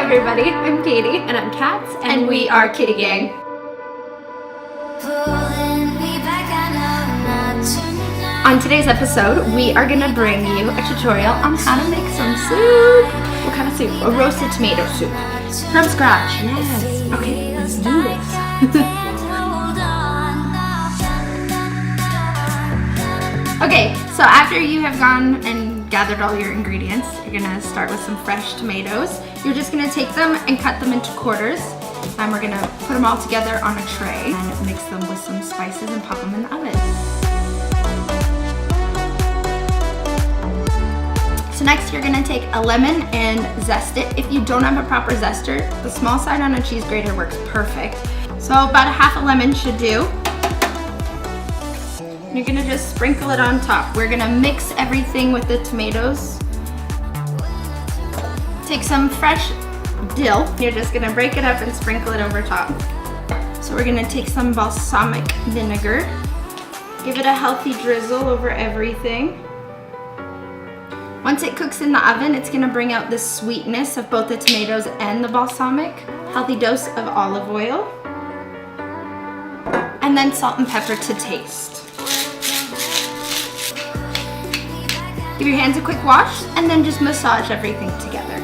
everybody, I'm Katie. And I'm Katz. And we are Kitty Gang. On today's episode, we are going to bring you a tutorial on how to make some soup. What kind of soup? A roasted tomato soup. From scratch. Yes. Okay, let's do this. Okay, so after you have gone and gathered all your ingredients, you're gonna start with some fresh tomatoes. You're just gonna take them and cut them into quarters. And we're gonna put them all together on a tray and mix them with some spices and pop them in the oven. So next you're gonna take a lemon and zest it. If you don't have a proper zester, the small side on a cheese grater works perfect. So about a half a lemon should do. You're gonna just sprinkle it on top. We're gonna mix everything with the tomatoes. Take some fresh dill. You're just gonna break it up and sprinkle it over top. So we're gonna take some balsamic vinegar. Give it a healthy drizzle over everything. Once it cooks in the oven, it's gonna bring out the sweetness of both the tomatoes and the balsamic. Healthy dose of olive oil. And then salt and pepper to taste. Give your hands a quick wash and then just massage everything together.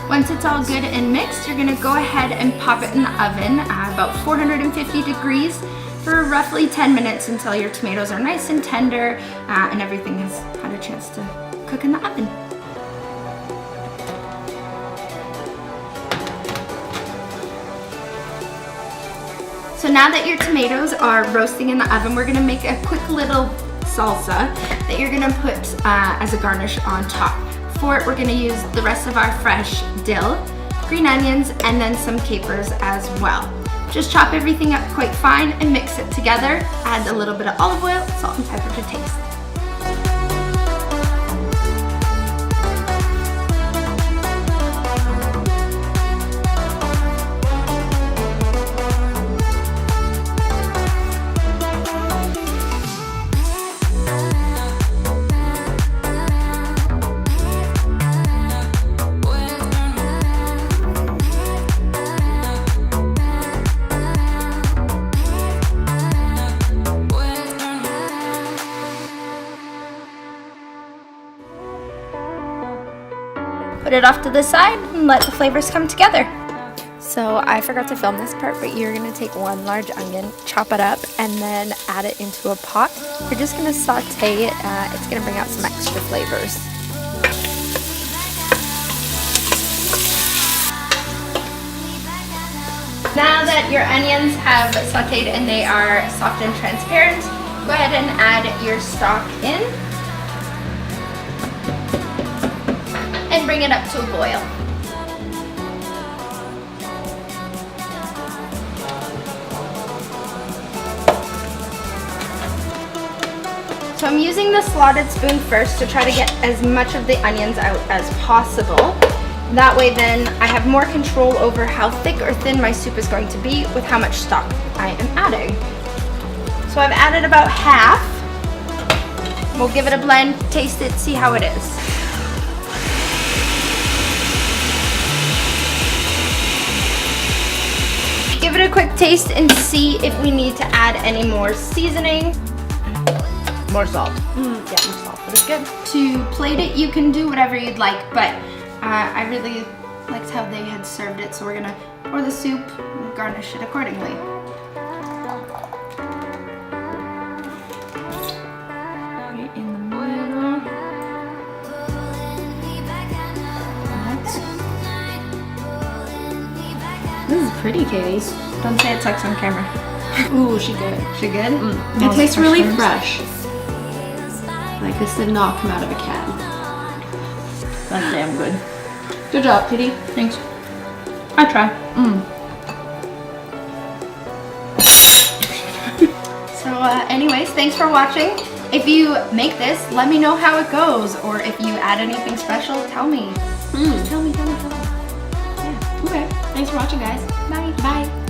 Once it's all good and mixed, you're gonna go ahead and pop it in the oven at about 450 degrees for roughly 10 minutes until your tomatoes are nice and tender and everything has had a chance to cook in the oven. So now that your tomatoes are roasting in the oven, we're gonna make a quick little salsa that you're gonna put as a garnish on top. For it, we're gonna use the rest of our fresh dill, green onions, and then some capers as well. Just chop everything up quite fine and mix it together. Add a little bit of olive oil, salt and pepper to taste. Put it off to the side and let the flavors come together. So I forgot to film this part, but you're gonna take one large onion, chop it up, and then add it into a pot. You're just gonna saute it. It's gonna bring out some extra flavors. Now that your onions have sauteed and they are soft and transparent, go ahead and add your stock in. And bring it up to a boil. So I'm using the slotted spoon first to try to get as much of the onions out as possible. That way then I have more control over how thick or thin my soup is going to be with how much stock I am adding. So I've added about half. We'll give it a blend, taste it, see how it is. Give it a quick taste and see if we need to add any more seasoning. More salt. Yeah, more salt, but it's good. To plate it, you can do whatever you'd like, but I really liked how they had served it, so we're gonna pour the soup and garnish it accordingly. Right in the middle. This is pretty, Katie. Don't say it sucks on camera. Ooh, she good. She good? It tastes really fresh. Like this did not come out of a can. That's damn good. Good job, Kitty. Thanks. I try. So anyways, thanks for watching. If you make this, let me know how it goes, or if you add anything special, tell me. Tell me. Yeah. Okay. Thanks for watching, guys. Bye. Bye.